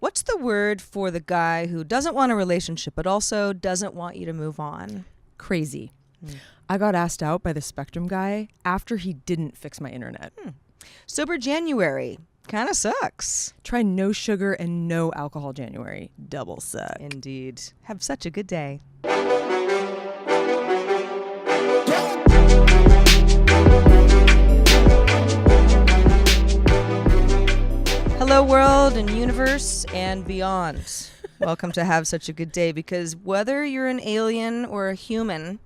What's the word for the guy who doesn't want a relationship but also doesn't want you to move on? Crazy. I got asked out by the Spectrum guy after he didn't fix my internet. Sober January. Kind of sucks. Try no sugar and no alcohol January. Double suck. Indeed. Have such a good day. Hello, world and universe and beyond. Welcome to Have Such a Good Day, because whether you're an alien or a human,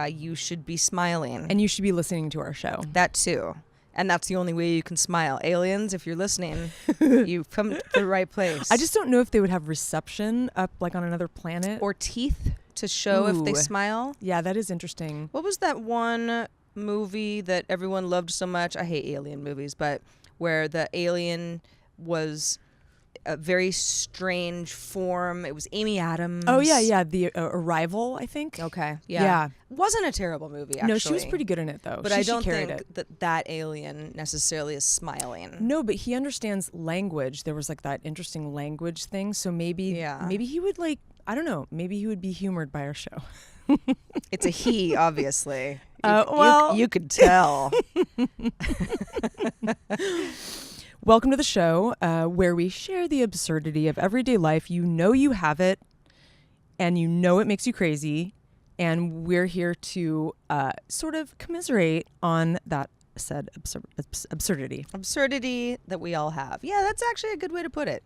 you should be smiling. And you should be listening to our show. That too. And that's the only way you can smile. Aliens, if you're listening, you've come to the right place. I just don't know if they would have reception up like on another planet. Or teeth to show if they Ooh. smile. Yeah, that is interesting. What was that one movie that everyone loved so much? I hate alien movies, but where the alien was a very strange form. It was Amy Adams. Oh, yeah. The Arrival, I think. Okay. Yeah. Wasn't a terrible movie, actually. No, she was pretty good in it, though. But I don't carried think that alien necessarily is smiling. No, but he understands language. There was like that interesting language thing. So maybe he would like, I don't know, maybe he would be humored by our show. It's a he, obviously. You could tell. Welcome to the show where we share the absurdity of everyday life. You know you have it, and you know it makes you crazy, and we're here to sort of commiserate on that said absurdity. Absurdity that we all have. Yeah, that's actually a good way to put it.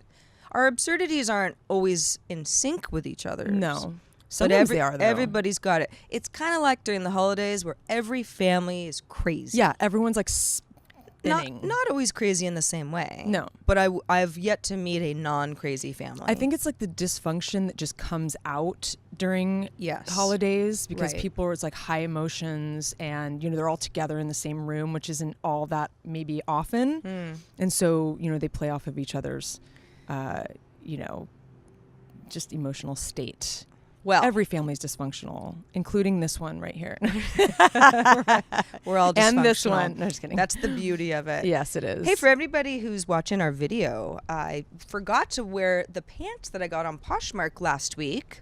Our absurdities aren't always in sync with each other. No. Sometimes they are, though. Everybody's got it. It's kind of like during the holidays where every family is crazy. Yeah, everyone's like spinning. Not always crazy in the same way. No. But I've yet to meet a non-crazy family. I think it's like the dysfunction that just comes out during holidays because people are, it's like high emotions and, they're all together in the same room, which isn't all that maybe often. And so, they play off of each other's, just emotional state. Well, every family's dysfunctional, including this one right here. We're all dysfunctional. And this one. No, just kidding. That's the beauty of it. Yes, it is. Hey, for everybody who's watching our video, I forgot to wear the pants that I got on Poshmark last week,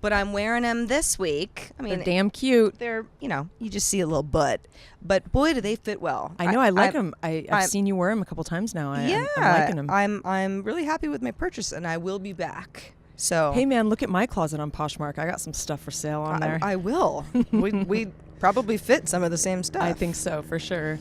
but I'm wearing them this week. I mean, they're damn cute. They're, you just see a little butt, but boy, do they fit well. I know. I like them. I've seen you wear them a couple times now. I'm liking them. I'm really happy with my purchase, and I will be back. So hey man, look at my closet on Poshmark. I got some stuff for sale on there. I will. we probably fit some of the same stuff. I think so, for sure.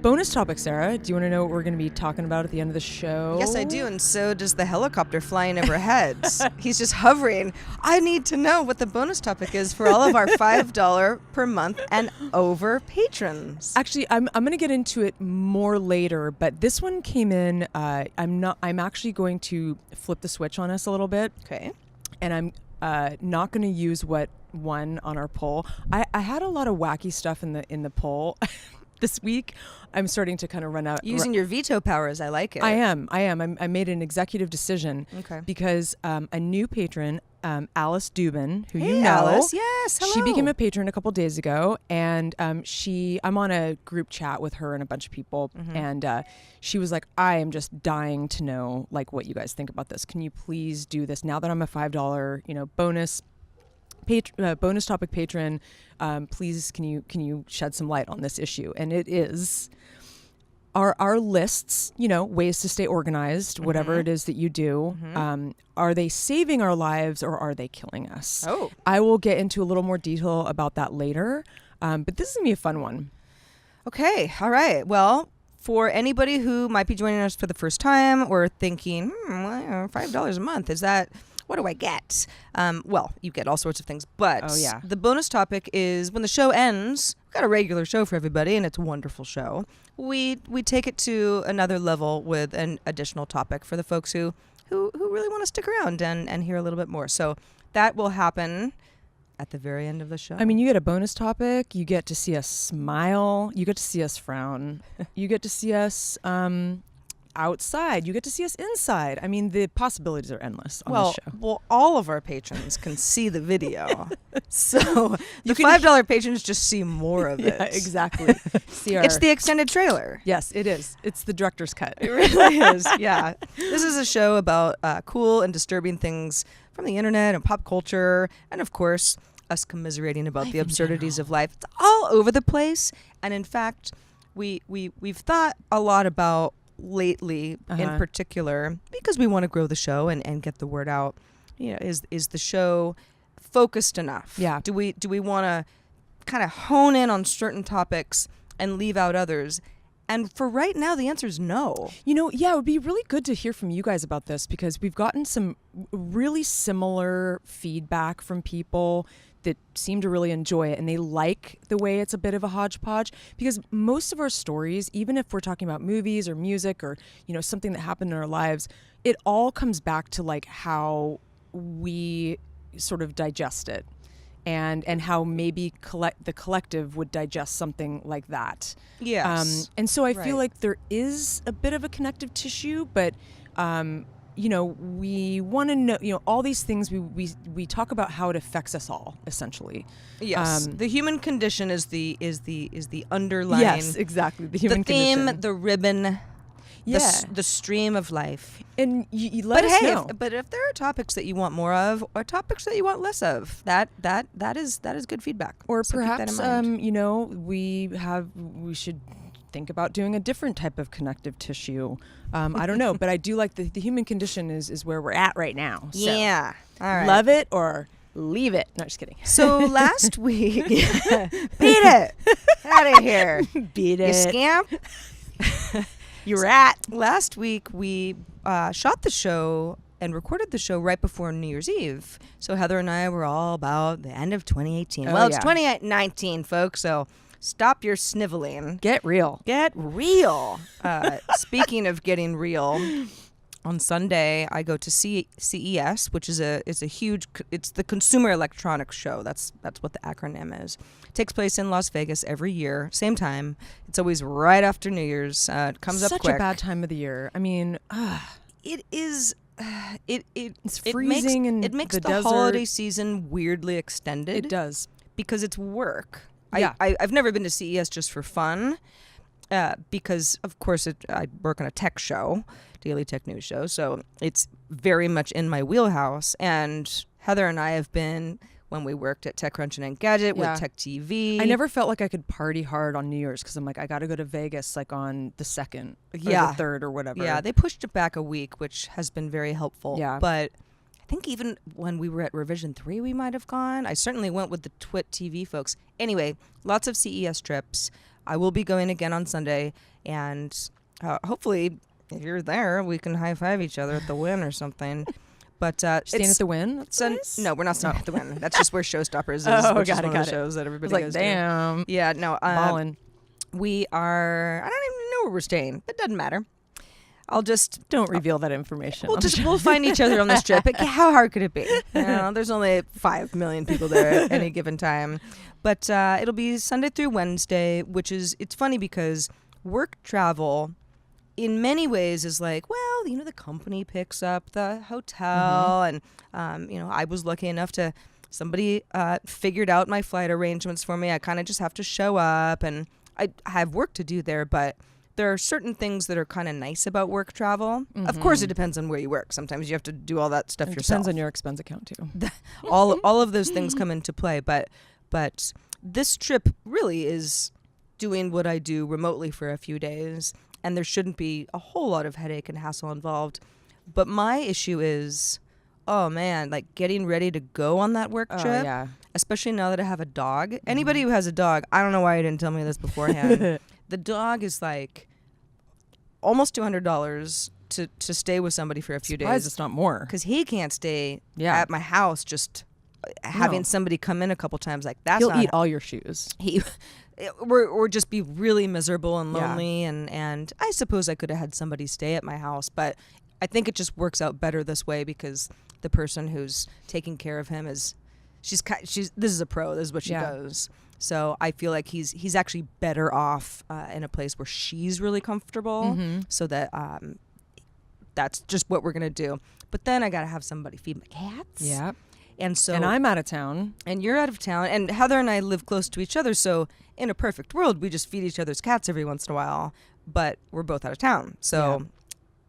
Bonus topic, Sarah. Do you want to know what we're going to be talking about at the end of the show? Yes, I do, and so does the helicopter flying over heads. He's just hovering. I need to know what the bonus topic is for all of our $5 per month and over patrons. Actually, I'm going to get into it more later, but this one came in. I'm actually going to flip the switch on us a little bit. Okay. And I'm not going to use what won on our poll. I had a lot of wacky stuff in the poll this week. I'm starting to kind of run out. Using your veto powers, I like it. I am. I made an executive decision. Okay. Because a new patron, Alice Dubin, who hey, you know, Alice. Yes, hello. She became a patron a couple days ago, and I'm on a group chat with her and a bunch of people, and she was like, I am just dying to know like what you guys think about this. Can you please do this now that I'm a $5 bonus topic patron? Please, can you shed some light on this issue? And it is our lists, ways to stay organized, whatever it is that you do. Are they saving our lives or are they killing us? Oh, I will get into a little more detail about that later. But this is gonna be a fun one. Okay. All right. Well, for anybody who might be joining us for the first time or thinking, $5 a month, is that, what do I get? Well, you get all sorts of things, but the bonus topic is when the show ends, we've got a regular show for everybody, and it's a wonderful show. We take it to another level with an additional topic for the folks who really want to stick around and hear a little bit more. So that will happen at the very end of the show. I mean, you get a bonus topic. You get to see us smile. You get to see us frown. You get to see us outside. You get to see us inside. I mean, the possibilities are endless on this show. Well, all of our patrons can see the video. So the $5 patrons just see more of it. Yeah, exactly. It's the extended trailer. Yes, it is. It's the director's cut. It really is. Yeah. This is a show about cool and disturbing things from the internet and pop culture, and of course, us commiserating about the absurdities of life. It's all over the place, and in fact, we've thought a lot about lately, in particular, because we want to grow the show and get the word out. You know, is the show focused enough? Yeah. Do we want to kind of hone in on certain topics and leave out others? And for right now, the answer is no. You know, yeah, it would be really good to hear from you guys about this, because we've gotten some really similar feedback from people that seem to really enjoy it, and they like the way it's a bit of a hodgepodge, because most of our stories, even if we're talking about movies or music or, you know, something that happened in our lives, it all comes back to like how we sort of digest it, and how maybe the collective would digest something like that. Yes. And so I feel like there is a bit of a connective tissue, but you know, we want to know, you know, all these things we talk about how it affects us all, essentially. Yes. The human condition is the underlying. Yes, exactly. The human theme, condition. the ribbon. Yeah. The stream of life. And you let us know. But if there are topics that you want more of, or topics that you want less of, that is good feedback. Or so perhaps you know, we should think about doing a different type of connective tissue. I don't know, but I do like the human condition is where we're at right now. So Yeah. All right. love it or leave it. No, just kidding. So last week, beat it out of here, Beat you it. scamp. You rat. Last week we shot the show and recorded the show right before New Year's Eve. So Heather and I were all about the end of 2018. Oh, well, it's yeah. 2019, folks. So stop your sniveling. Get real. Get real. Speaking of getting real, on Sunday I go to CES, which is a huge. It's the Consumer Electronics Show. That's what the acronym is. It takes place in Las Vegas every year, same time. It's always right after New Year's. It comes up quick. Such a bad time of the year. I mean, It is. it's freezing it makes the the desert. holiday season weirdly extended. It does. Because it's work. Yeah. I've never been to CES just for fun, because of course I work on a tech show, daily tech news show, so it's very much in my wheelhouse. And Heather and I have been when we worked at TechCrunch and Engadget with Tech TV. I never felt like I could party hard on New Year's because I'm like, I got to go to Vegas like on the 2nd or the 3rd or whatever. Yeah, they pushed it back a week, which has been very helpful. Yeah. But I think even when we were at Revision 3, we might have gone. I certainly went with the Twit TV folks. Anyway, lots of CES trips. I will be going again on Sunday, and hopefully, if you're there, we can high-five each other at the Win or something. But Staying at the Win? That's nice? No, we're not staying at the Win. That's just where Showstoppers is, which is one of the shows that everybody goes to. Damn. Yeah, no. Ballin'. We are, I don't even know where we're staying. It doesn't matter. I'll just Don't reveal that information. we'll find each other on this trip. How hard could it be? You know, there's only 5 million people there at any given time. But it'll be Sunday through Wednesday, it's funny because work travel in many ways is like, well, you know, the company picks up the hotel, and you know, I was lucky enough to somebody figured out my flight arrangements for me. I kind of just have to show up, and I have work to do there, but there are certain things that are kind of nice about work travel. Of course, it depends on where you work. Sometimes you have to do all that stuff yourself. Depends on your expense account too. all of those things come into play, but this trip really is doing what I do remotely for a few days, and there shouldn't be a whole lot of headache and hassle involved. But my issue is, oh man, like getting ready to go on that work trip, especially now that I have a dog. Anybody who has a dog, I don't know why you didn't tell me this beforehand. The dog is like almost $200 to stay with somebody for a few days. It's not more. Because he can't stay at my house just having somebody come in a couple times. Like that's He'll eat all your shoes. Or just be really miserable and lonely. And I suppose I could have had somebody stay at my house, but I think it just works out better this way because the person who's taking care of him she's this is a pro. This is what she does. So I feel like he's actually better off in a place where she's really comfortable, so that that's just what we're going to do. But then I got to have somebody feed my cats. Yeah. And so, And I'm out of town. And you're out of town. And Heather and I live close to each other. So in a perfect world, we just feed each other's cats every once in a while. But we're both out of town. So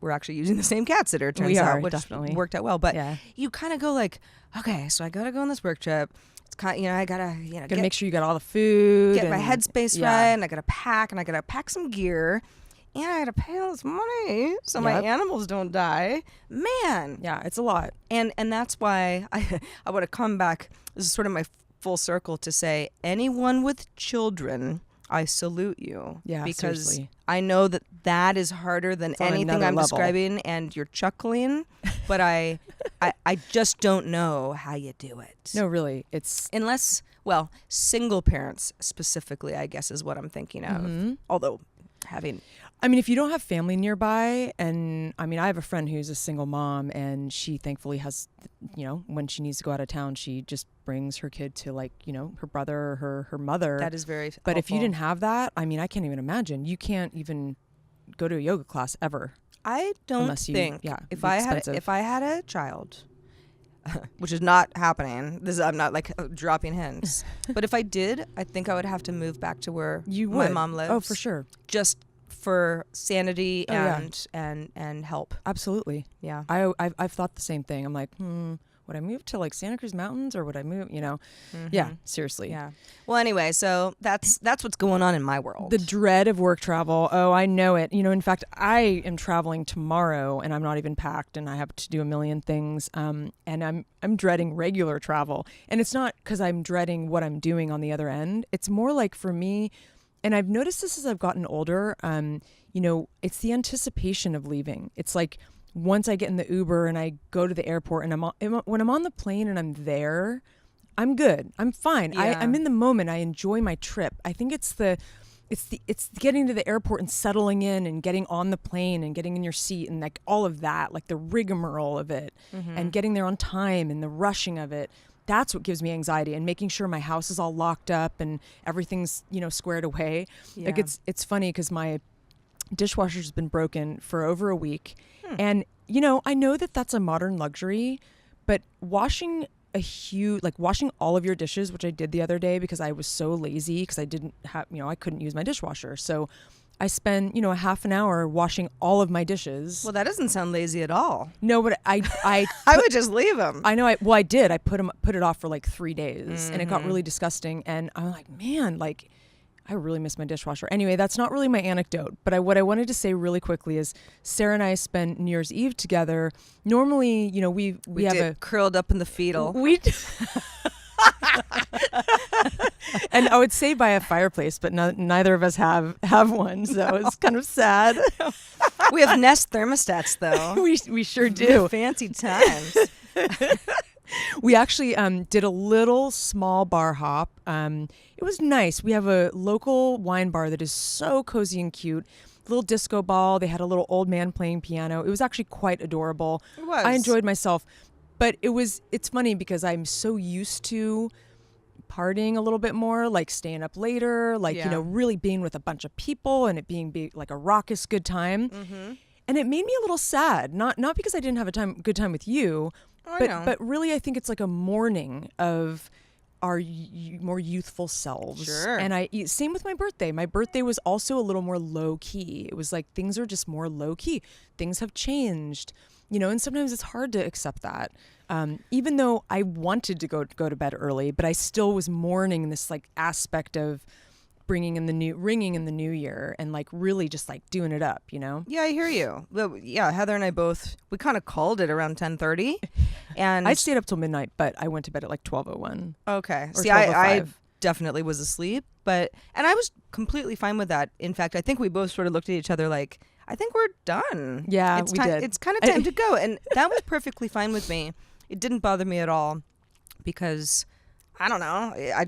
we're actually using the same cat sitter, it turns out, which definitely worked out well. But you kind of go like, okay, so I got to go on this work trip. It's kind of, I got to, gotta make sure you got all the food. Get my headspace right. And I got to pack. And I got to pack some gear. And I got to pay all this money so my animals don't die. Man. Yeah, it's a lot. And that's why I want to come back. This is sort of my full circle to say, anyone with children, I salute you. Yeah, because seriously. I know that is harder than anything I'm describing, and you're chuckling, but I just don't know how you do it. No, really. It's unless, well, single parents specifically, I guess, is what I'm thinking of. Although if you don't have family nearby, and I have a friend who's a single mom, and she thankfully has, when she needs to go out of town, she just brings her kid to her brother or her mother. That is very But helpful. if you didn't have that, I can't even imagine. You can't even go to a yoga class ever. I don't think if I had a child, which is not happening. I'm not dropping hints. But if I did, I think I would have to move back to where my mom lives. Oh, for sure. Just for sanity and help. Absolutely. Yeah. I've thought the same thing. I'm like, would I move to Santa Cruz Mountains, or would I move, Yeah, seriously. Yeah. Well, anyway, so that's what's going on in my world. The dread of work travel. Oh, I know it. In fact, I am traveling tomorrow, and I'm not even packed, and I have to do a million things. And I'm dreading regular travel. And it's not because I'm dreading what I'm doing on the other end. It's more like, for me, and I've noticed this as I've gotten older, it's the anticipation of leaving. It's like, once I get in the Uber and I go to the airport, and when I'm on the plane and I'm there, I'm good. I'm fine. Yeah. I'm in the moment. I enjoy my trip. I think it's getting to the airport and settling in and getting on the plane and getting in your seat and all of that, the rigmarole of it, and getting there on time and the rushing of it. That's what gives me anxiety, and making sure my house is all locked up and everything's, squared away. Yeah. It's funny because my dishwasher's been broken for over a week. And, I know that that's a modern luxury, but washing all of your dishes, which I did the other day because I was so lazy because I didn't have, I couldn't use my dishwasher. So I spent, a half an hour washing all of my dishes. Well, that doesn't sound lazy at all. No, but I I would just leave them. I know. I did. I put it off for 3 days, and it got really disgusting. And I'm like, man, I really miss my dishwasher. Anyway, that's not really my anecdote. But what I wanted to say really quickly is Sarah and I spent New Year's Eve together. Normally, we have curled up in the fetal. And I would say by a fireplace, but neither of us have one, so it's kind of sad. We have Nest thermostats, though. We sure do. Fancy times. We actually did a little small bar hop. It was nice. We have a local wine bar that is so cozy and cute. Little disco ball. They had a little old man playing piano. It was actually quite adorable. It was. I enjoyed myself. But it's funny because I'm so used to partying a little bit more, staying up later, really being with a bunch of people and it being a raucous good time. And it made me a little sad. Not because I didn't have a good time with you, but really I think it's a mourning of our more youthful selves. Sure. And same with my birthday. My birthday was also a little more low key. It was things are just more low key. Things have changed, and sometimes it's hard to accept that. Even though I wanted to go to bed early, but I still was mourning this aspect of ringing in the new year and really just doing it up, Yeah, I hear you. Well, yeah, Heather and I we kind of called it around 10:30, and I stayed up till midnight, but I went to bed at 12:01. Okay. Or See, I 12:05. definitely was asleep, and I was completely fine with that. In fact, I think we both sort of looked at each other I think we're done. Yeah, we did. It's kind of time to go, and that was perfectly fine with me. It didn't bother me at all because I don't know. It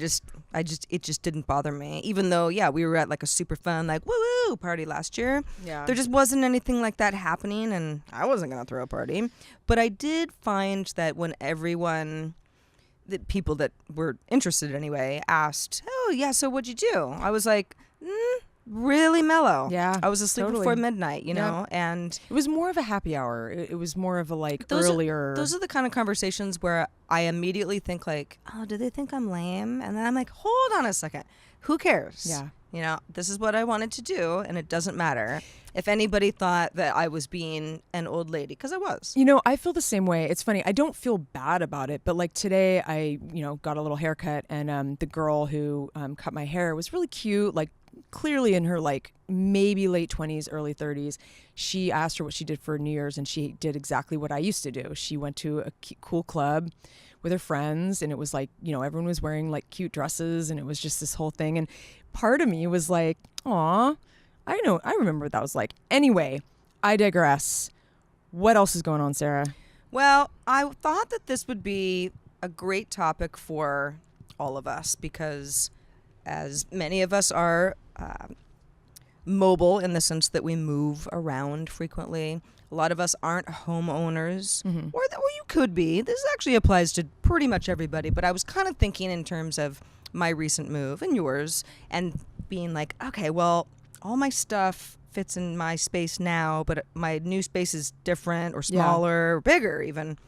just didn't bother me. Even though, yeah, we were at a super fun woo party last year. Yeah. There just wasn't anything like that happening, and I wasn't gonna throw a party. But I did find that when the people that were interested anyway, asked, "Oh yeah, so what'd you do?" I was like, really mellow. Yeah, I was asleep totally. before midnight, you Yep. know, and It was more of a happy hour. It was more of a like those earlier. Those are the kind of conversations where I immediately think like, oh, do they think I'm lame? And then I'm like, hold on a second. Who cares? Yeah. You know, this is what I wanted to do, and it doesn't matter if anybody thought that I was being an old lady, because I was. You know, I feel the same way. It's funny. I don't feel bad about it, but like today I, got a little haircut, and the girl who cut my hair was really cute, like clearly in her like maybe late 20s, early 30s. She asked her what she did for New Year's, and she did exactly what I used to do. She went to a cool club with her friends, and it was like, everyone was wearing like cute dresses, and it was just this whole thing. And part of me was like, aw, I remember what that was like. Anyway, I digress. What else is going on, Sarah? Well, I thought that this would be a great topic for all of us because as many of us are mobile in the sense that we move around frequently, a lot of us aren't homeowners, or you could be. This actually applies to pretty much everybody, but I was kind of thinking in terms of my recent move and yours and being like, okay, well, all my stuff fits in my space now, but my new space is different or smaller or bigger even.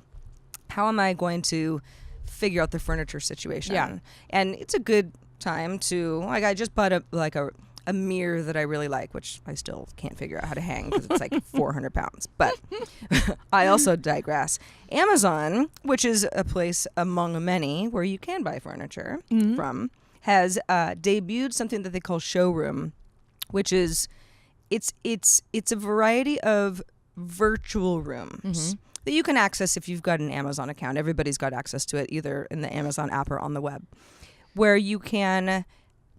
How am I going to figure out the furniture situation? Yeah. And it's a good time to, like, I just bought a mirror that I really like, which I still can't figure out how to hang because it's like 400 pounds. But I also digress. Amazon, which is a place among many where you can buy furniture from, has debuted something that they call Showroom, which is it's a variety of virtual rooms that you can access if you've got an Amazon account. Everybody's got access to it, either in the Amazon app or on the web, where you can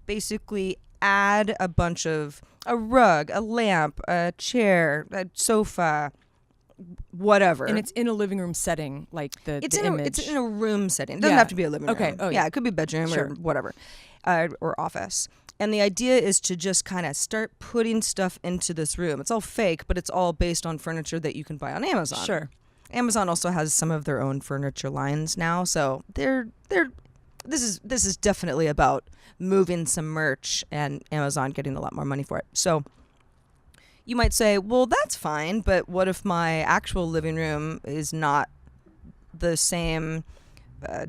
basically add a bunch of a rug, a lamp, a chair, a sofa, whatever. And it's in a living room setting, like the image. It's in a room setting. It doesn't have to be a living room. Okay. Oh, yeah, it could be a bedroom or whatever, or office. And the idea is to just kind of start putting stuff into this room. It's all fake, but it's all based on furniture that you can buy on Amazon. Sure. Amazon also has some of their own furniture lines now, so this is definitely about moving some merch and Amazon getting a lot more money for it. So you might say, well, that's fine, but what if my actual living room is not the same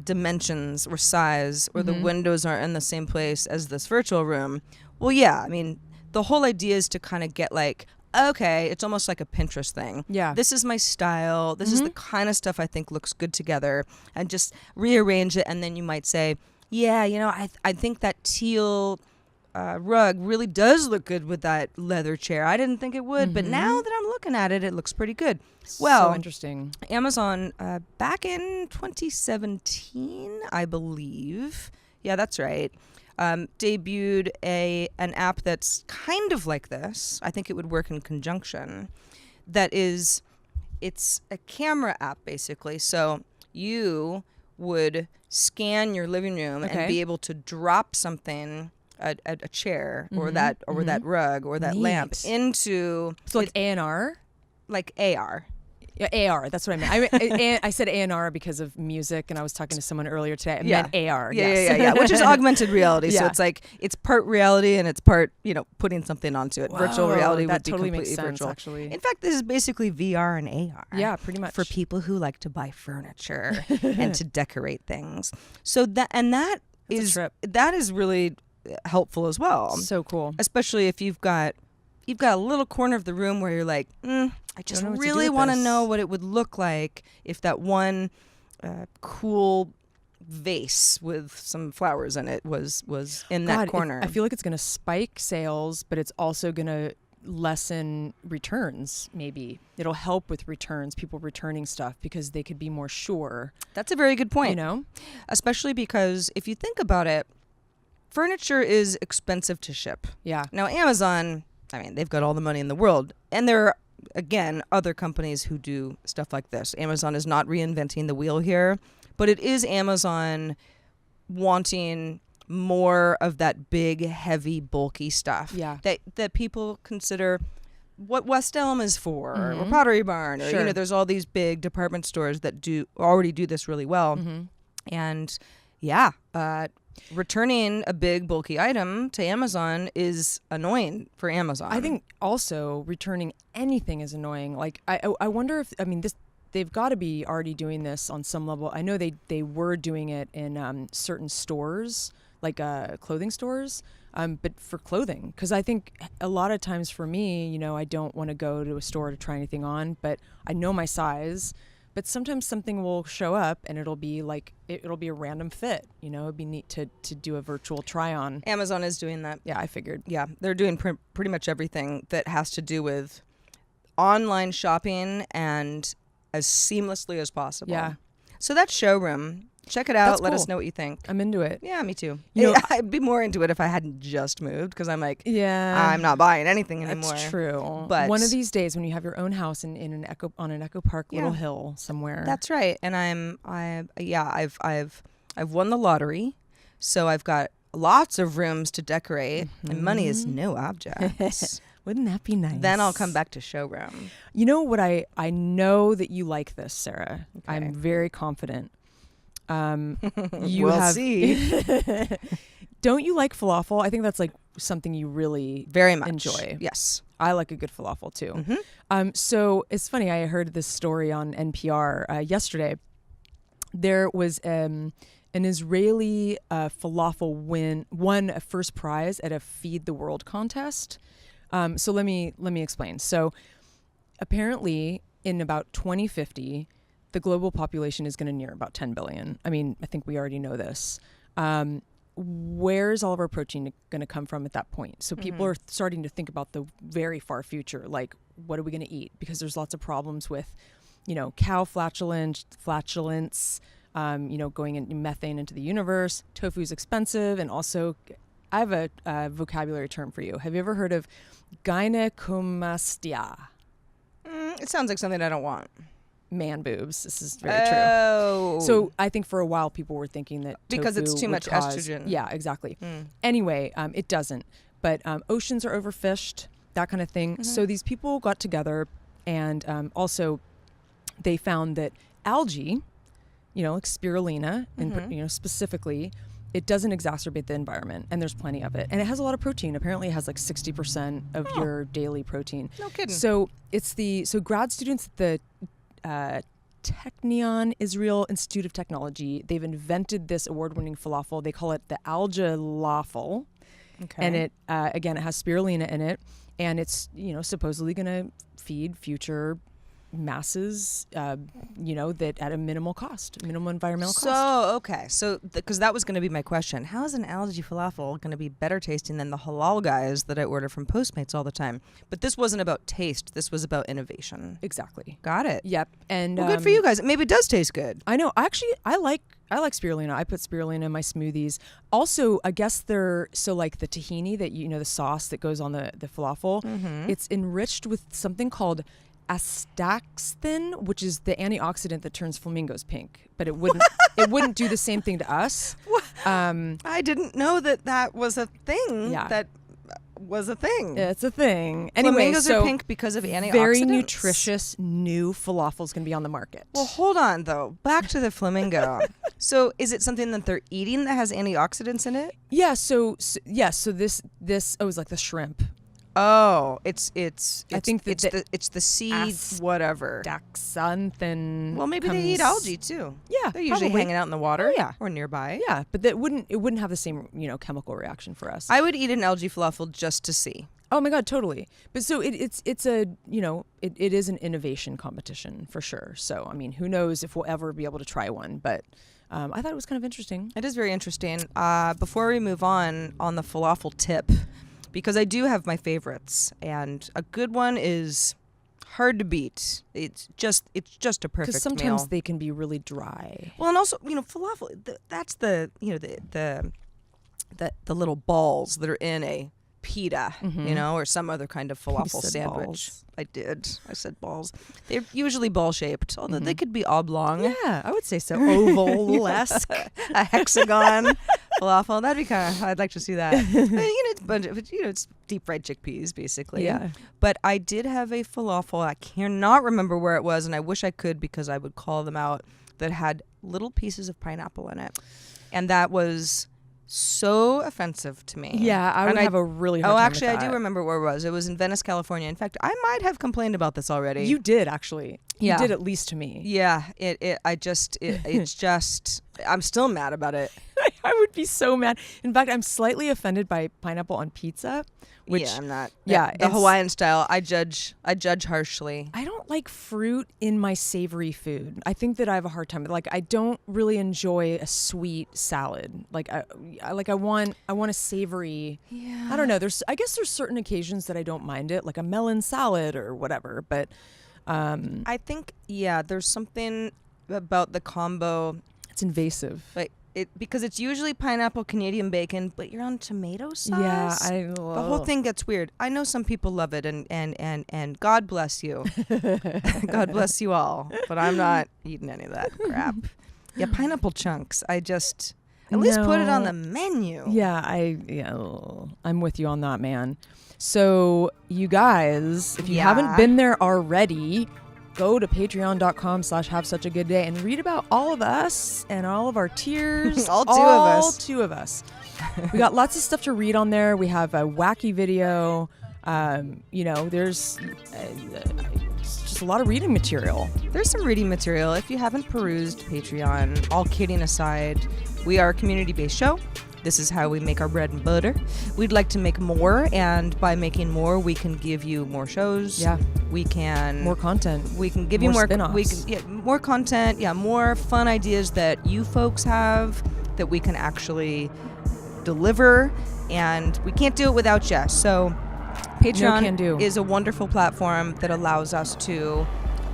dimensions or size, or the windows aren't in the same place as this virtual room? Well, yeah, I mean, the whole idea is to kind of get like, okay, it's almost like a Pinterest thing. Yeah. This is my style. This is the kind of stuff I think looks good together, and just rearrange it. And then you might say, yeah, I think that teal rug really does look good with that leather chair. I didn't think it would, but now that I'm looking at it, it looks pretty good. Well, so interesting. Amazon, back in 2017, I believe. Yeah, that's right. Debuted an app that's kind of like this. I think it would work in conjunction. It's a camera app, basically. So you would scan your living room and be able to drop something, a chair or that rug or that lamp into, so like A&R? Like AR. Yeah, AR. That's what I meant. I said A&R because of music, and I was talking to someone earlier today. I meant AR. Yeah, which is augmented reality. So Yeah. it's like it's part reality and it's part putting something onto it. Virtual Whoa, reality that would be totally completely makes sense, virtual. actually. In fact, this is basically VR and AR. Yeah, pretty much. For people who like to buy furniture and to decorate things. So that is really helpful as well. So cool. Especially if you've got a little corner of the room where you're like, I just really want to know what it would look like if that one cool vase with some flowers in it was in that corner. I feel like it's going to spike sales, but it's also going to lessen returns. Maybe it'll help with returns, people returning stuff, because they could be more sure. That's a very good point. Especially because if you think about it, furniture is expensive to ship. Yeah. Now, Amazon, I mean, they've got all the money in the world. And there are, again, other companies who do stuff like this. Amazon is not reinventing the wheel here, but it is Amazon wanting more of that big, heavy, bulky stuff. Yeah. That people consider what West Elm is for, or Pottery Barn, or, there's all these big department stores that already do this really well. And yeah, returning a big bulky item to Amazon is annoying for Amazon. I think also returning anything is annoying. Like I wonder if they've got to be already doing this on some level. I know they were doing it in certain stores, like clothing stores, but for clothing, because I think a lot of times for me, I don't want to go to a store to try anything on, but I know my size. But sometimes something will show up and it'll be a random fit. It'd be neat to do a virtual try on. Amazon is doing that. Yeah, I figured. Yeah, they're doing pretty much everything that has to do with online shopping and as seamlessly as possible. Yeah. So that showroom, check it out. That's Let cool. us know what you think. I'm into it. Yeah, me too. You know- I'd be more into it if I hadn't just moved, because I'm like, Yeah, I'm not buying anything anymore. That's true. But one of these days when you have your own house on an Echo Park little hill somewhere. That's right. And I've won the lottery, so I've got lots of rooms to decorate, and money is no object. Wouldn't that be nice? Then I'll come back to showroom. You know what? I know that you like this, Sarah. Okay. I'm very confident. We'll see. Don't you like falafel? I think that's like something you really Very much enjoy. Yes. I like a good falafel too. Mm-hmm. So it's funny. I heard this story on NPR yesterday. There was an Israeli falafel won a first prize at a Feed the World contest. So let me explain. So apparently in about 2050, the global population is going to near about 10 billion. I mean, I think we already know this. Where's all of our protein going to come from at that point? So people are starting to think about the very far future, like what are we going to eat? Because there's lots of problems with, cow flatulence, going in methane into the universe. Tofu is expensive, and also I have a vocabulary term for you. Have you ever heard of gynecomastia? It sounds like something I don't want. Man boobs. This is very true. So I think for a while people were thinking that because tofu it's too would much cause, estrogen. Yeah, exactly. Anyway, it doesn't. But oceans are overfished, that kind of thing. So these people got together, and also they found that algae, like spirulina, specifically, it doesn't exacerbate the environment, and there's plenty of it. And it has a lot of protein. Apparently it has like 60% of your daily protein. No kidding. So grad students at the Technion Israel Institute of Technology, they've invented this award-winning falafel. They call it the algalafel. Okay. And it again, it has spirulina in it, and it's supposedly going to feed future masses, that at a minimal environmental cost. So because that was going to be my question. How is an algae falafel going to be better tasting than the halal guys that I order from Postmates all the time? But this wasn't about taste. This was about innovation. Exactly. Got it. Yep. And well, good for you guys. Maybe it does taste good. I know. Actually, I like spirulina. I put spirulina in my smoothies. Also, I guess like the tahini that the sauce that goes on the falafel, it's enriched with something called astaxanthin, which is the antioxidant that turns flamingos pink, but it wouldn't do the same thing to us. I didn't know that was a thing. Yeah. That was a thing. It's a thing. Anyway, flamingos are pink because of antioxidants. Very nutritious new falafel is going to be on the market. Well, hold on though. Back to the flamingo. So, is it something that they're eating that has antioxidants in it? Yeah. So this is like the shrimp. Oh, I think it's the seed, whatever. Daxanthin. Well, maybe they eat algae too. Yeah, they're usually hanging out in the water. Yeah, or nearby. Yeah, but it wouldn't have the same chemical reaction for us. I would eat an algae falafel just to see. Oh my God, totally. But so it is an innovation competition for sure. So I mean, who knows if we'll ever be able to try one? But I thought it was kind of interesting. It is very interesting. Before we move on the falafel tip, because I do have my favorites, and a good one is hard to beat. It's just a perfect meal. Because sometimes they can be really dry. Well, and also falafel. That's the little balls that are in a pita, or some other kind of falafel sandwich. Balls. I said balls. They're usually ball shaped, although they could be oblong. Yeah, I would say so. Oval-esque. A hexagon falafel. That'd be kind of. I'd like to see that. It's deep fried chickpeas basically. Yeah. But I did have a falafel. I cannot remember where it was, and I wish I could because I would call them out. That had little pieces of pineapple in it, and that was so offensive to me. Yeah, I would have a really hard Oh, time actually, with I do that. remember where it was. It was in Venice, California. In fact, I might have complained about this already. You did, actually. Yeah. You did at least to me. Yeah, it's just, I'm still mad about it. I would be so mad. In fact, I'm slightly offended by pineapple on pizza, which yeah, I'm not. Yeah, the Hawaiian style, I judge harshly. I don't like fruit in my savory food. I think that I have a hard time. Like, I don't really enjoy a sweet salad. Like, I want a savory. Yeah. I don't know. I guess there's certain occasions that I don't mind it, like a melon salad or whatever. But I think there's something about the combo. it's invasive. Like because it's usually pineapple, Canadian bacon, but you're on tomato sauce. Yeah, the whole thing gets weird. I know some people love it, and God bless you. God bless you all. But I'm not eating any of that crap. Yeah, pineapple chunks. At least put it on the menu. Yeah, I'm with you on that, man. So you guys, if you haven't been there already, go to patreon.com/havesuchagoodday and read about all of us and all of our tiers. All two of us. We got lots of stuff to read on there. We have a wacky video. There's just a lot of reading material. There's some reading material. If you haven't perused Patreon, all kidding aside, we are a community-based show. This is how we make our bread and butter. We'd like to make more, and by making more, we can give you more shows. Yeah. We can... More content. We can give you more... spin-offs. More content. Yeah, more fun ideas that you folks have that we can actually deliver, and we can't do it without you. So Patreon is a wonderful platform that allows us to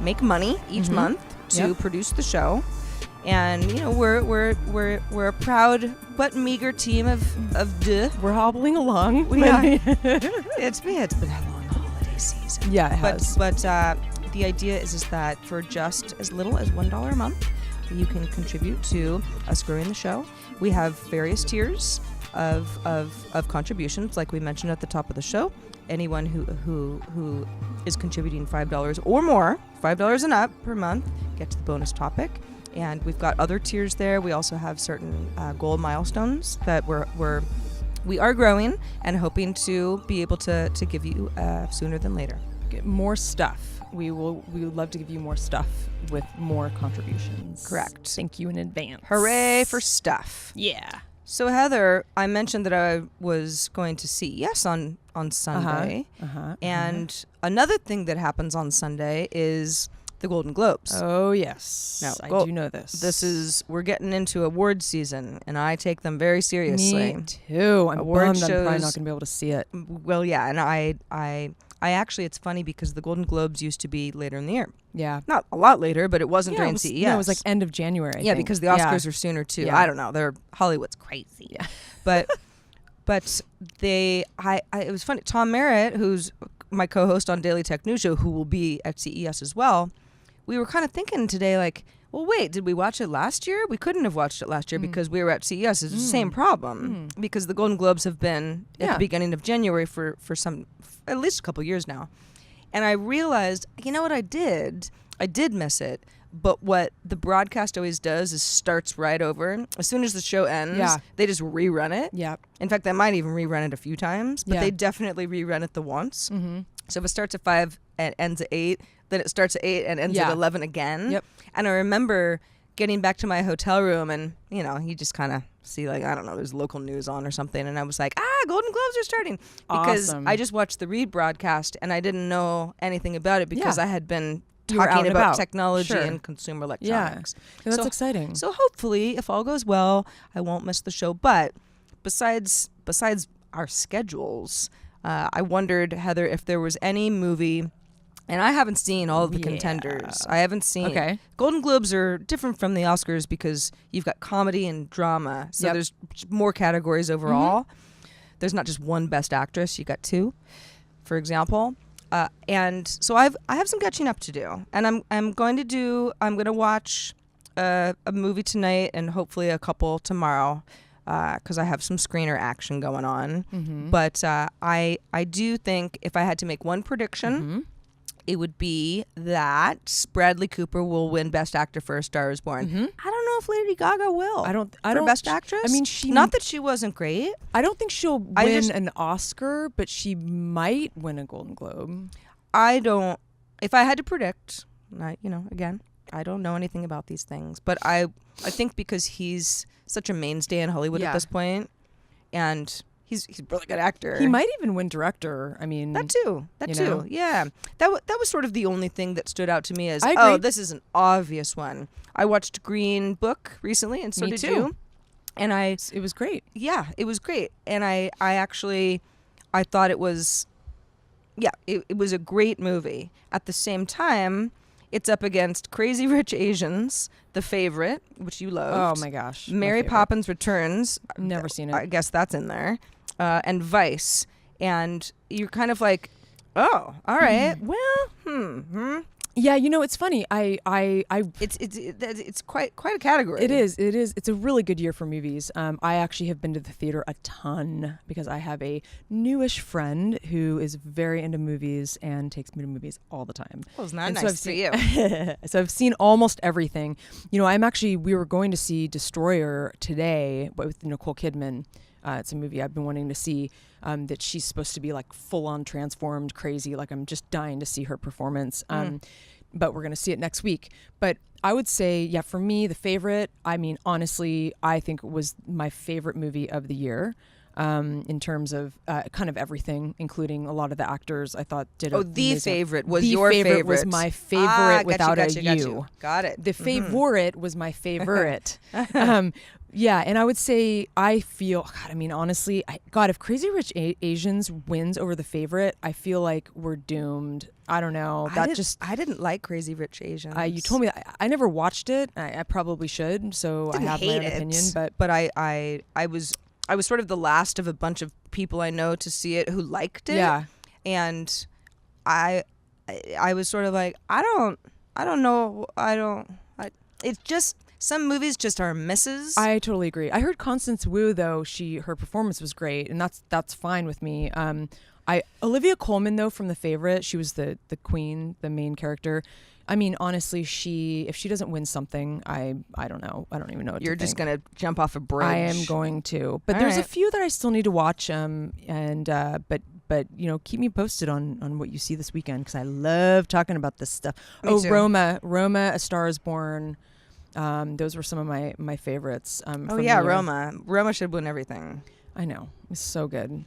make money each month to produce the show. And we're a proud but meager team of duh. We're hobbling along. We are. It's been a long holiday season. Yeah, it has. But the idea is that for just as little as $1 a month, you can contribute to us growing the show. We have various tiers of contributions, like we mentioned at the top of the show. Anyone who is contributing $5 or more, $5 and up per month, gets the bonus topic. And we've got other tiers there. We also have certain goal milestones that we are growing and hoping to be able to give you sooner than later. Get more stuff. We would love to give you more stuff with more contributions. Correct. Thank you in advance. Hooray for stuff. Yeah. So Heather, I mentioned that I was going to CES on Sunday. And another thing that happens on Sunday is the Golden Globes. Oh, yes. Now, I do know this. We're getting into awards season, and I take them very seriously. Me too. I'm Award bummed shows, I'm probably not going to be able to see it. Well, yeah, and I actually, it's funny because the Golden Globes used to be later in the year. Yeah. Not a lot later, but it wasn't during CES. No, it was like end of January, I think. Because the Oscars are sooner, too. Yeah. I don't know. Hollywood's crazy. Yeah. But it was funny. Tom Merritt, who's my co-host on Daily Tech News Show, who will be at CES as well, we were kind of thinking today, like, well, wait, did we watch it last year? We couldn't have watched it last year because we were at CES. It's the same problem because the Golden Globes have been at the beginning of January for at least a couple years now. And I realized, you know what I did? I did miss it. But what the broadcast always does is starts right over. As soon as the show ends, they just rerun it. Yeah. In fact, they might even rerun it a few times, but they definitely rerun it the once. Mm-hmm. So if it starts at 5 and ends at 8, then it starts at 8 and ends at 11 again. Yep. And I remember getting back to my hotel room and, you just kind of see, like, I don't know, there's local news on or something. And I was like, Golden Globes are starting. Because awesome. I just watched the Read broadcast and I didn't know anything about it because I had been You were out talking and about about. technology Sure. and consumer electronics. Yeah, that's exciting. So hopefully, if all goes well, I won't miss the show. But besides our schedules, I wondered, Heather, if there was any movie, and I haven't seen all of the contenders. I haven't seen. Okay. Golden Globes are different from the Oscars because you've got comedy and drama. So there's more categories overall. Mm-hmm. There's not just one Best Actress. You got two, for example. And so I have some catching up to do, and I'm going to watch a movie tonight and hopefully a couple tomorrow, because I have some screener action going on. Mm-hmm. But I do think if I had to make one prediction, it would be that Bradley Cooper will win Best Actor for A Star Is Born. Mm-hmm. I don't know know if Lady Gaga will. I don't. For Best Actress. I mean, she. Not that she wasn't great. I don't think she'll win an Oscar, but she might win a Golden Globe. I don't. If I had to predict, again, I don't know anything about these things, but I think because he's such a mainstay in Hollywood at this point, and he's a really good actor. He might even win director. I mean, that too. Yeah. That was sort of the only thing that stood out to me as, this is an obvious one. I watched Green Book recently, and so did you. And it was great. Yeah, it was great. And I thought it was, it was a great movie. At the same time, it's up against Crazy Rich Asians, The Favorite, which you loved. Oh my gosh. Mary Poppins Returns. Never seen it. I guess that's in there. And Vice. And you're kind of like, oh, all right. Well, Yeah, it's funny. It's quite a category. It is. It's a really good year for movies. I actually have been to the theater a ton because I have a newish friend who is very into movies and takes me to movies all the time. Well, it's not nice for you. So I've seen almost everything. We were going to see Destroyer today with Nicole Kidman. It's a movie I've been wanting to see, that she's supposed to be like full on transformed crazy. Like I'm just dying to see her performance. But we're going to see it next week. But I would say, for me, The Favorite, I mean, honestly, I think it was my favorite movie of the year. In terms of kind of everything, including a lot of the actors, I thought did. The Favorite was your favorite. The Favorite was my favorite without a U. Got it. The Favorite was my favorite. Yeah, and I would say I feel, God, I mean, honestly, if Crazy Rich Asians wins over The Favorite, I feel like we're doomed. I don't know. I didn't like Crazy Rich Asians. You told me I never watched it. I probably should, so I have my own opinion. But I was sort of the last of a bunch of people I know to see it who liked it. Yeah, and I was sort of like, I don't know. It's just. Some movies just are misses. I totally agree. I heard Constance Wu though; her performance was great, and that's fine with me. Olivia Colman though from The Favorite, she was the queen, the main character. I mean, honestly, if she doesn't win something, I don't know. I don't even know what You're to just think. gonna jump off a bridge. I am going to, but All there's right. a few that I still need to watch. But keep me posted on what you see this weekend because I love talking about this stuff. Me too. Roma, A Star Is Born. Those were some of my favorites. From the year. Roma should win everything. I know, it's so good.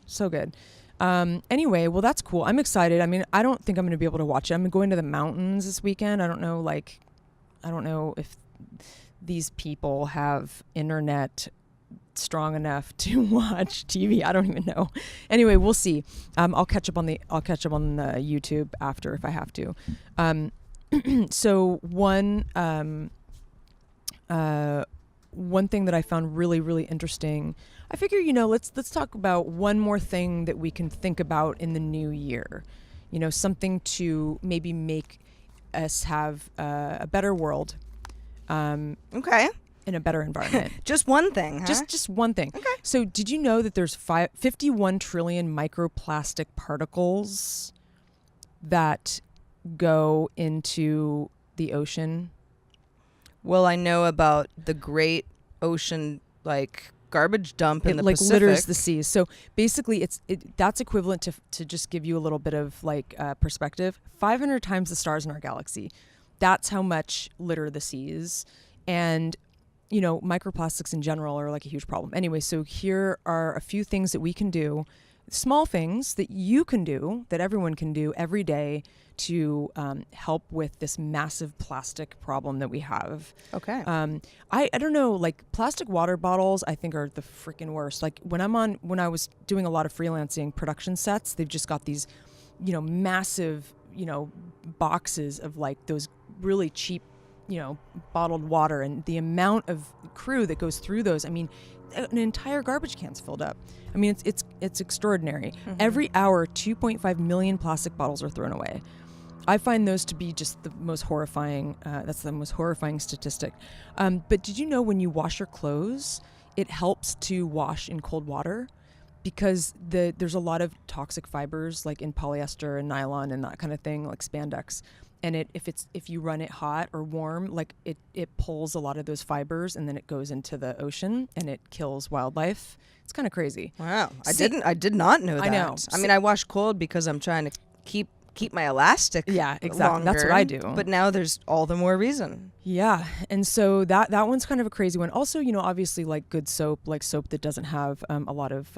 Anyway, well, that's cool. I'm excited. I mean, I don't think I'm going to be able to watch it. I'm going to the mountains this weekend. I don't know if these people have internet strong enough to watch TV. I don't even know. Anyway, we'll see. I'll catch up on the YouTube after if I have to. So one thing that I found really, really interesting, I figure, let's talk about one more thing that we can think about in the new year. Something to maybe make us have a better world. Okay. In a better environment. Just one thing, huh? Just one thing. Okay. So did you know that there's 51 trillion microplastic particles that go into the ocean? Well, I know about the Great Ocean, garbage dump in the Pacific. Litters the seas. So basically, that's equivalent to just give you a little bit of perspective. 500 times the stars in our galaxy. That's how much litter the seas, and microplastics in general are a huge problem. Anyway, so here are a few things that we can do, small things that you can do, that everyone can do every day to help with this massive plastic problem that we have. Okay. I don't know, plastic water bottles I think are the freaking worst. When I was doing a lot of freelancing production sets, they've just got these, massive, boxes of those really cheap, bottled water, and the amount of crew that goes through those. I mean, an entire garbage can's filled up. I mean, it's extraordinary. Mm-hmm. Every hour, 2.5 million plastic bottles are thrown away. I find those to be just the most horrifying. That's the most horrifying statistic. But did you know when you wash your clothes, it helps to wash in cold water? Because there's a lot of toxic fibers in polyester and nylon and that kind of thing, like spandex. And if you run it hot or warm, like it pulls a lot of those fibers and then it goes into the ocean and it kills wildlife. It's kind of crazy. Wow. I did not know that. I know. I mean, I wash cold because I'm trying to keep my elastic. Yeah, exactly. Longer, that's what I do. But now there's all the more reason. Yeah. And so that one's kind of a crazy one. Also, obviously like good soap, like soap that doesn't have a lot of,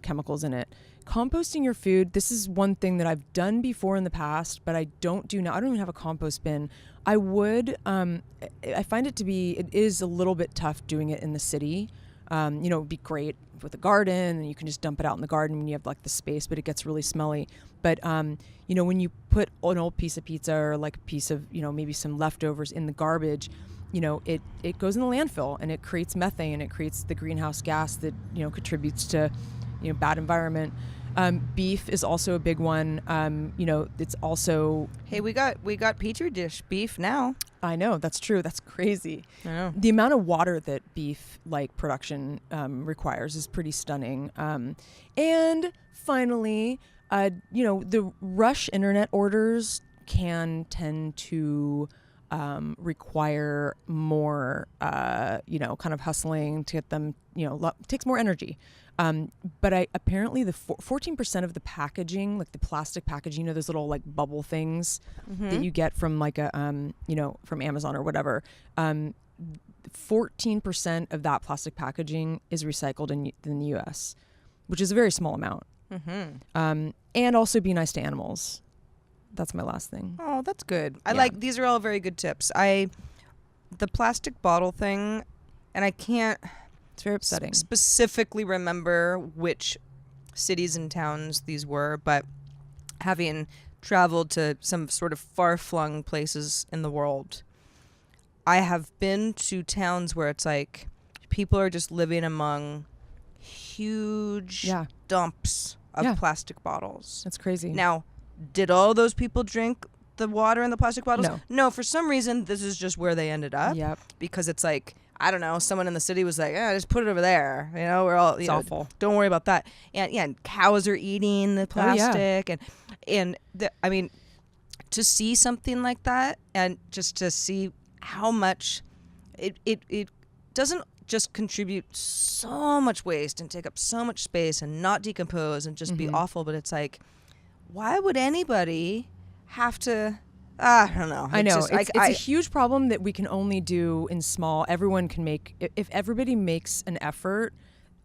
chemicals in it. Composting your food. This is one thing that I've done before in the past, but I don't do now. I don't even have a compost bin. I would, I find it is a little bit tough doing it in the city. It would be great with a garden and you can just dump it out in the garden when you have like the space, but it gets really smelly. But, when you put an old piece of pizza or like a piece of, maybe some leftovers in the garbage, it goes in the landfill and it creates methane. It creates the greenhouse gas that, contributes to, bad environment. Beef is also a big one. It's also... Hey, we got Petri dish beef now. I know, that's true. That's crazy. I know. The amount of water that beef production requires is pretty stunning. And finally, the rush internet orders can tend to require more, kind of hustling to get them, takes more energy. But apparently the 14% of the packaging, like the plastic packaging, those little like bubble things that you get from like a, from Amazon or whatever, 14% of that plastic packaging is recycled in the US, which is a very small amount. And also be nice to animals. That's my last thing. Oh, that's good. These are all very good tips. The plastic bottle thing, and I can't... It's very upsetting. Specifically remember which cities and towns these were, but having traveled to some sort of far-flung places in the world, I have been to towns where it's like people are just living among huge dumps of plastic bottles. That's crazy. Now, did all those people drink the water in the plastic bottles? No. No, for some reason, this is just where they ended up. Yep. Because it's like, I don't know, someone in the city was like, just put it over there. We're all, it's awful. Don't worry about that. And cows are eating the plastic. I mean, to see something like that and just to see how much it doesn't just contribute so much waste and take up so much space and not decompose and just be awful, but it's like, why would anybody have to... I don't know. I know. It's a huge problem that we can only do in small. Everyone can make... If everybody makes an effort,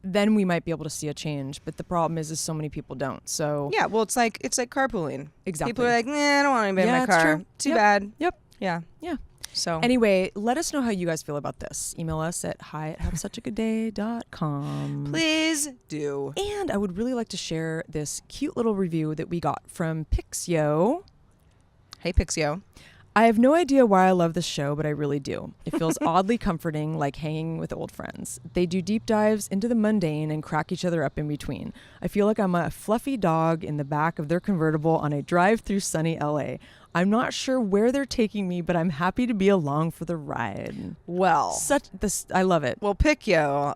then we might be able to see a change. But the problem is so many people don't. So... Yeah, well, it's like carpooling. Exactly. People are like, I don't want anybody in my car. True. Too bad. Yep. Yeah. Yeah. So... Anyway, let us know how you guys feel about this. Email us at hi@havesuchagoodday.com. Please do. And I would really like to share this cute little review that we got from Pixio. Hey, Pixio. I have no idea why I love this show, but I really do. It feels oddly comforting, like hanging with old friends. They do deep dives into the mundane and crack each other up in between. I feel like I'm a fluffy dog in the back of their convertible on a drive through sunny LA. I'm not sure where they're taking me, but I'm happy to be along for the ride. Well, I love it. Well, Pixio,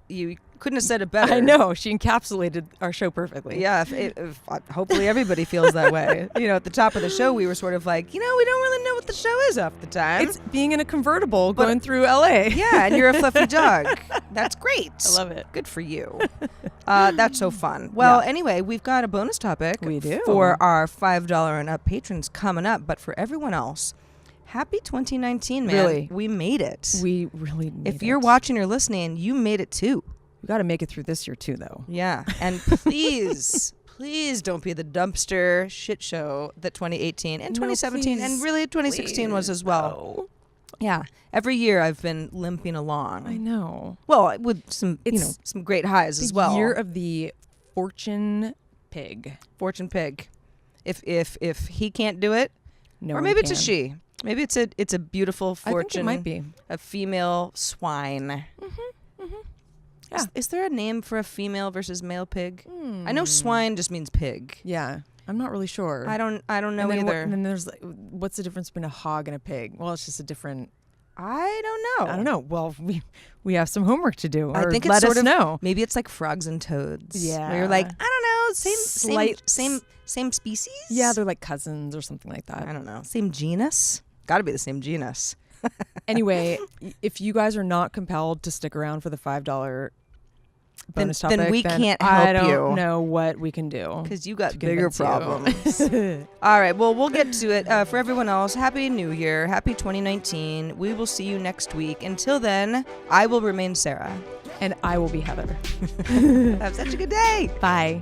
you couldn't have said it better. I know. She encapsulated our show perfectly. Yeah. Hopefully everybody feels that way. At the top of the show, we were sort of like, we don't really know what the show is half the time. It's being in a convertible going through LA. Yeah, and you're a fluffy dog. That's great. I love it. Good for you. That's so fun. Well, anyway, we've got a bonus topic. We do. For our $5 and up patrons coming up. But for everyone else, happy 2019, man. Really. We made it. We really made it. If you're watching or listening, you made it too. We got to make it through this year too, though. Yeah. And please, please don't be the dumpster shit show that 2018 and 2017 and really 2016 was as well. No. Yeah. Every year I've been limping along. I know. Well, with some, some great highs as well. Year of the fortune pig. Fortune pig. If he can't do it, no, or maybe it's a she. Maybe it's a beautiful fortune. I think it might be a female swine. Yeah. Is there a name for a female versus male pig? I know swine just means pig. Yeah. I'm not really sure. I don't know either. And then there's what's the difference between a hog and a pig? Well, it's just a different. I don't know. I don't know. Well, we have some homework to do. I think it's let sort us of know. Maybe it's like frogs and toads. Yeah. Where you're like, I don't know, same species. Yeah, they're like cousins or something like that. I don't know. Same genus. Got to be the same genus. Anyway, if you guys are not compelled to stick around for the $5 bonus topic, then we can't help I don't you. know what we can do. Because you got to bigger convince you. problems. All right. Well, we'll get to it. For everyone else, Happy New Year. Happy 2019. We will see you next week. Until then, I will remain Sarah. And I will be Heather. Have such a good day. Bye.